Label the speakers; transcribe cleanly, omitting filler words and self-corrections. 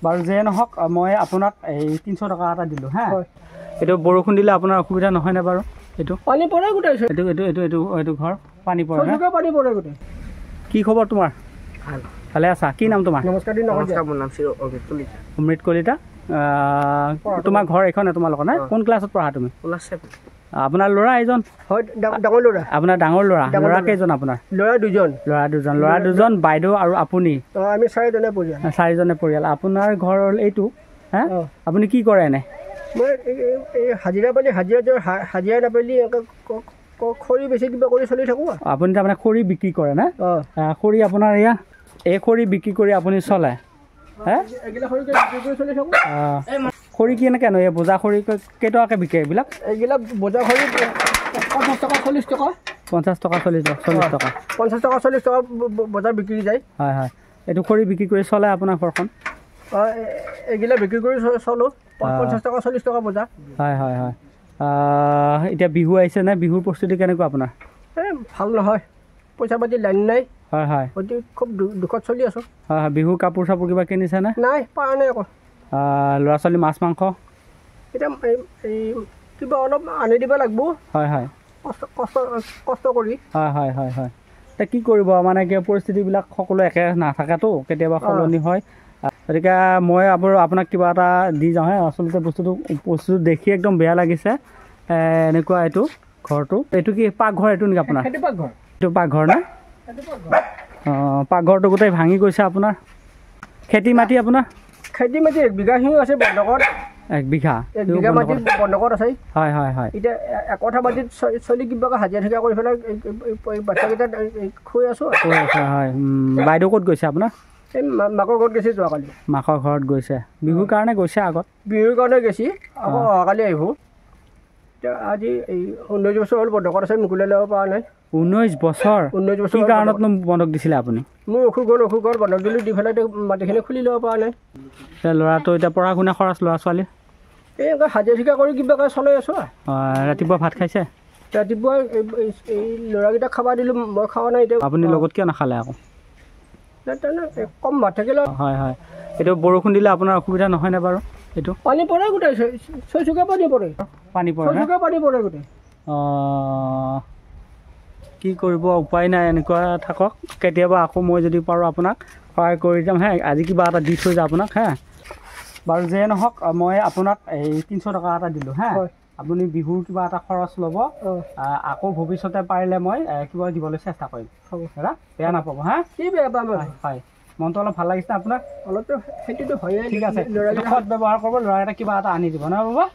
Speaker 1: বাৰু যে নহওক মই আপোনাক এই 300 টকা এটা দিলো হা এটো বৰষুণ দিলে আপোনাৰ অসুবিধা নহয় না বাৰু এটো
Speaker 2: পানী পৰে গুটাইছে
Speaker 1: এটো ঘৰ পানী পৰে
Speaker 2: না পানী পৰে গুটাই
Speaker 1: কি খবৰ তোমাৰ
Speaker 2: ভাল
Speaker 1: ভালে আছা কি নাম তোমাৰ
Speaker 2: নমস্কাৰ মোৰ নাম শ্ৰী
Speaker 1: অমৃত কলিতা তোমাৰ ঘৰ এখনে তোমালোকৰ না কোন ক্লাছত পঢ়া তুমি
Speaker 2: ক্লাছ 7
Speaker 1: আপোনাৰ ল'ৰা এজন
Speaker 2: হয় ডাঙৰ ল'ৰা
Speaker 1: আপোনাৰ ডাঙৰ ল'ৰা কেইজন আপোনাৰ ল'ৰা দুজন বাইদেউ আৰু আপুনি
Speaker 2: আমি চাৰিজনে পৰিয়াল
Speaker 1: আপোনাৰ ঘৰ হ'ল এইটো হা আপুনি কি কৰে এনে
Speaker 2: মই এই হাজিৰা নাপালি খৰি বেছি কিবা কৰি চলি থাকো
Speaker 1: আপুনি তাৰমানে খৰি বিক্ৰী কৰে না খৰি আপোনাৰ এয়া এই খৰি বিক্ৰী কৰি আপুনি চলে হা
Speaker 2: এগিলা খৰি বিক্ৰী কৰি চলি থাকো
Speaker 1: খৰি কি এনেকৈ নহয় বোজা খৰি কেইটকাকৈ বিকে এইবিলাক
Speaker 2: এইগিলা বোজা খৰি 50 টকা 40 টকা
Speaker 1: 50 টকা 40 টকা
Speaker 2: 50 টকা 40 টকা বজাৰ বিক্ৰী যায়
Speaker 1: হয় হয় এইটো খৰি বিক্ৰী কৰি চলে আপোনাৰ ঘৰখন
Speaker 2: এইগিলা বিক্ৰী কৰি চলো 50 টকা 40 টকা বজাৰ
Speaker 1: হয় হয় হয় এতিয়া বিহু আহিছে নে বিহুৰ প্ৰস্তুতি কেনেকুৱা আপোনাৰ
Speaker 2: ভাল নহয় পইচা পাতি লাইন নাই
Speaker 1: হয় হয়
Speaker 2: অতি খুব দুখত চলি আছো
Speaker 1: হয় হয় বিহু কাপোৰ চাপোৰ কিবা কিনিছে নে
Speaker 2: নাই পাৰা নাই আকৌ
Speaker 1: ল'ৰা ছোৱালী মাছ মাংস
Speaker 2: এতিয়া এই কিবা অলপ আনি দিব লাগিব
Speaker 1: হয় হয়
Speaker 2: কষ্ট কৰি
Speaker 1: হয় হয় হয় হয় এতিয়া কি কৰিব মানে কি পৰিস্থিতিবিলাক সকলো একে নাথাকেতো কেতিয়াবা সলনি হয় গতিকে মই আপোনাক কিবা এটা দি যাওঁ হে আচলতে বস্তুটো দেখি একদম বেয়া লাগিছে এনেকুৱা এইটো ঘৰটো এইটো কি পাকঘৰ এইটো নেকি আপোনাৰ এইটো পাকঘৰ না অঁ পাকঘৰটো গোটেই ভাঙি গৈছে আপোনাৰ খেতি মাটি আপোনাৰ
Speaker 2: খেতি মাটি 1 বিঘাখিনি আছে বন্ধকত
Speaker 1: 1 বিঘা
Speaker 2: মাটি বন্ধকত আছে
Speaker 1: হয় হয় হয়
Speaker 2: এতিয়া একঠা মাটিত চলি কিবা হাজিৰা ঠিকা কৰি পেলাই বাচ্চাকেইটা খুৱাই আছো
Speaker 1: হয় বাইদেউ ক'ত গৈছে আপোনাৰ
Speaker 2: এই মাকৰ ঘৰত গৈছে যোৱাকালি
Speaker 1: মাকৰ ঘৰত গৈছে বিহুৰ কাৰণে গৈছে আগত
Speaker 2: বিহুৰ কাৰণে গৈছে আকৌ অহাকালি আহিব এতিয়া আজি এই 19 বছৰ হ'ল বন্ধকত আছে মুকুলাই ল'ব পৰা নাই
Speaker 1: 19 বছৰ কি কাৰণতনো বন্ধক দিছিলে আপুনি
Speaker 2: মোৰ অসুখ হ'ল বন্ধক দিলোঁ দি পেলাই মাটিখিনি খুলি ল'ব পৰা নাই
Speaker 1: ল'ৰাটো এতিয়া পঢ়া শুনা খৰচ ল'ৰা ছোৱালী
Speaker 2: এই হাজিৰা ঠিকা কৰি কিবা চলাই আছোঁ
Speaker 1: ৰাতিপুৱা ভাত খাইছে
Speaker 2: ৰাতিপুৱা এই ল'ৰাকেইটাক খাব দিলোঁ মই খোৱা নাই এতিয়া
Speaker 1: আপুনি লগত কিয় নাখালে আকৌ
Speaker 2: কম ভাত থাকিলে
Speaker 1: হয় হয় এইটো বৰষুণ দিলে আপোনাৰ অসুবিধা নহয় নে বাৰু এইটো
Speaker 2: পানী পৰে গোটেই চৌচুকা পানী পৰে গোটেই
Speaker 1: কি কৰিব উপায় নাই এনেকুৱা থাকক কেতিয়াবা আকৌ মই যদি পাৰোঁ আপোনাক সহায় কৰি যাম হে আজি কিবা এটা দি থৈ যাওঁ আপোনাক হে বাৰু যে নহওক মই আপোনাক এই 300 টকা এটা দিলোঁ হা আপুনি বিহুৰ কিবা এটা খৰচ ল'ব আকৌ ভৱিষ্যতে পাৰিলে মই কিবা দিবলৈ চেষ্টা কৰিম হ'ব দাদা বেয়া নাপাব হা
Speaker 2: কি বেয়া পাম
Speaker 1: হয় মনটো অলপ ভাল লাগিছে আপোনাক
Speaker 2: অলপতো সেইটোতো হয়ে
Speaker 1: ঠিক আছে সৎ ব্যৱহাৰ কৰিব ল'ৰাকেইটা কিবা এটা আনি দিব না বাবা